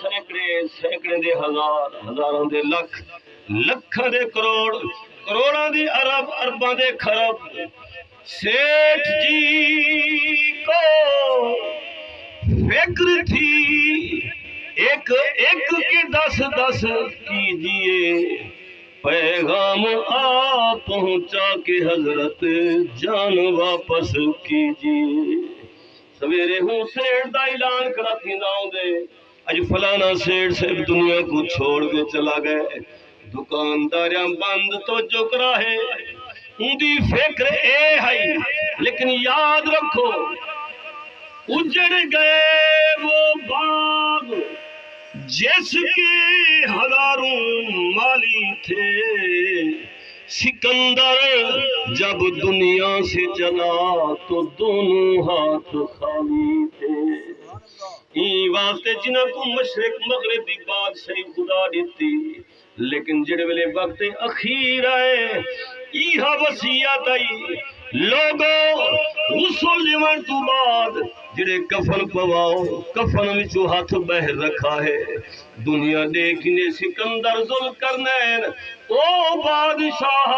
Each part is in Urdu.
سینکڑے سینکڑے دے ہزار ہزاراں دے لکھ لکھاں دے کروڑ کروڑاں دی ارب ارباں دے کھرب سیٹھ جی کو فکر تھی ایک ایک کے دس دس کیجئے پیغام آ پہنچا کے حضرت جان واپس کیجئے سویرے ہوں سیٹ دا اعلان کرا تھی ناؤں دے اج فلانا سیٹ صرف دنیا کو چھوڑ کے چلا گئے دکانداریاں بند تو چکرا ہے ان دی فکر اے ہے لیکن یاد رکھو اجڑ گئے وہ باغ جس کے ہزاروں مالی تھے سکندر جب دنیا سے چلا تو دونوں ہاتھ خالی تھے این واسطے جنہاں کو مشرق مغرب دی بادشاہی خدا دیتی لیکن جڑے ویلے وقت اخیر آئے ایہا وصیت آئی لوگوں غسل لیون تو بعد جڑے کفن پواؤ کفن وچوں ہاتھ بہر رکھا ہے دنیا دیکھنے سکندر ذوالقرنین او بادشاہ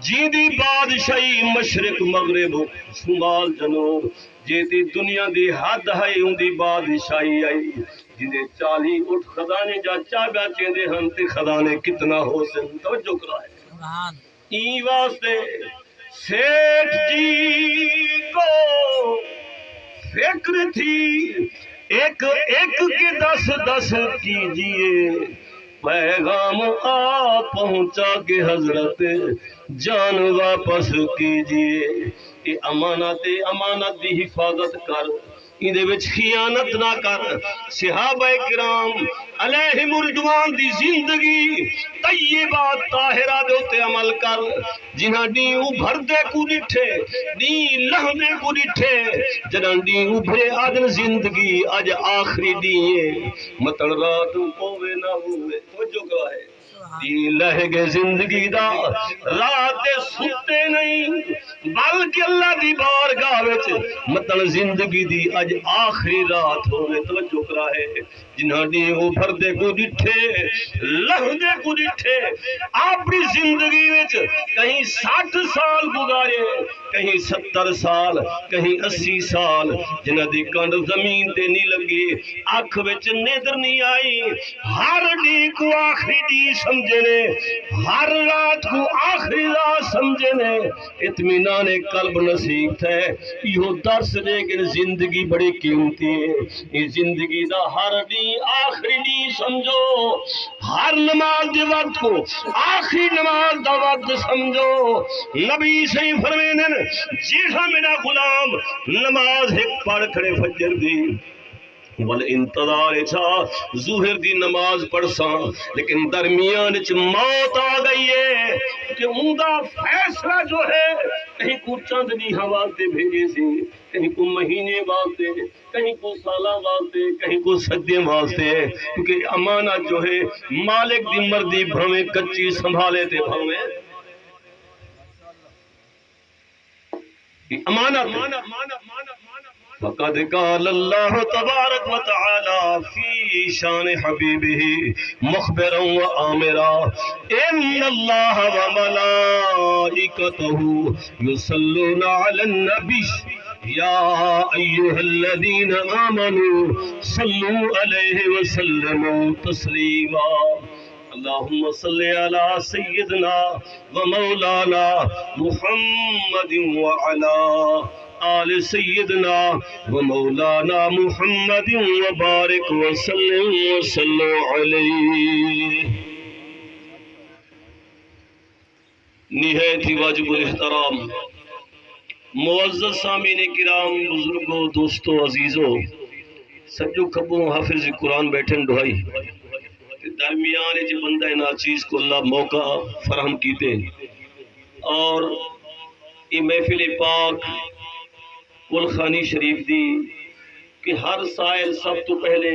جیدی بادشاہی مشرق مغرب شمال جنوب جیدی دنیا دی حد ہے ان دی بادشاہی آئی جنہیں 40 اٹھ خزانے جا چابیا چیندے ہن تے خزانے کتنا ہو سن توجہ کرائے این واسطے سیٹھ جی کو فکر تھی ایک ایک کے دس دس کیجئے پیغام آ پہنچا کے حضرت جان واپس کیجئے یہ امانت دی حفاظت کر اندے وچ خیانت نہ کر صحابہ کرام علیہم الرضوان دی زندگی طیبات طاہرہ دے اتے عمل کر جنہاں ڈی ابھردے کو ڈٹھے ڈی لہدے کو ڈٹھے جنہاں ڈی ابھرے آدن زندگی اج آخری ڈیئے مطل رات ہوئے نہ ہوئے توجہ کہا ہے دی لہگے زندگی دا رات ستے نہیں بلکہ اللہ دی بارگاہ وچ مطلب زندگی دی اج آخری رات ہوئے توجہ کرا ہے جنہاں دی وہ بھردے کو ڈٹھے لہدے کو ڈٹھے اپنی زندگی وچ کہیں 60 سال گزارے کہیں 70 سال کہیں 80 سال جنہاں دی کنڈ زمین تے نہیں لگی آنکھ وچ نیدر نہیں آئی ہر ڈی کو آخری ڈی سمجھنے ہر رات کو آخری رات سمجھنے اطمینان قلب نصیب ہے یہ درس دے کہ زندگی بڑی قیمتی ہے یہ زندگی دا ہر ڈی آخری ڈی سمجھو ہر نماز دے وقت کو آخری نماز دا وقت سمجھو نبی صحیح فرمینن جیسا میرا غلام نماز ایک پڑھ کھڑے فجر دی والانتظار چھا ظہر دی نماز پڑھساں لیکن درمیان چ موت آ گئی ہے کہ اندہ فیصلہ جو ہے کہیں کو چند نہیں حوالتے بھیجے سے کہیں کو مہینے واسطے کہیں کو سالہ واسطے کہیں کو صدیوں واسطے کیونکہ امانت جو ہے مالک دی مردی بھویں کچی سنبھالے تے بھویں امانت فقد قال الله تبارك وتعالى في شان حبيبه مخبرا وآمرا إن الله وملائكته يصلون على النبي يا أيها الذين آمنوا صلوا عليه وسلموا تسليما اللهم صل على سيدنا ومولانا محمد وعلى آل سیدنا و مولانا محمد وبارک وسلم علیہ نہایت ہی واجب الاحترام معزز سامعین کرام بزرگوں دوستوں عزیزوں سجو کھبوں حافظ قرآن بیٹھن دعائی درمیان جو بندہ ناچیز کو اللہ موقع فراہم کیتے اور یہ محفل پاک کل خانی شریف دی کہ ہر سائل سب تو پہلے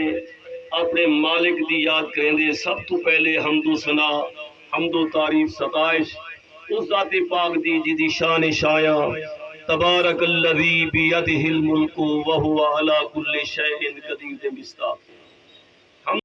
اپنے مالک دی یاد کریں دے سب تو پہلے حمد و ثنا حمد و تعریف ستائش اس ذات پاک دی جدی شان شایع تبارک الذی بیدہ الملک وہو علی کل شیء قدیر دے مستاق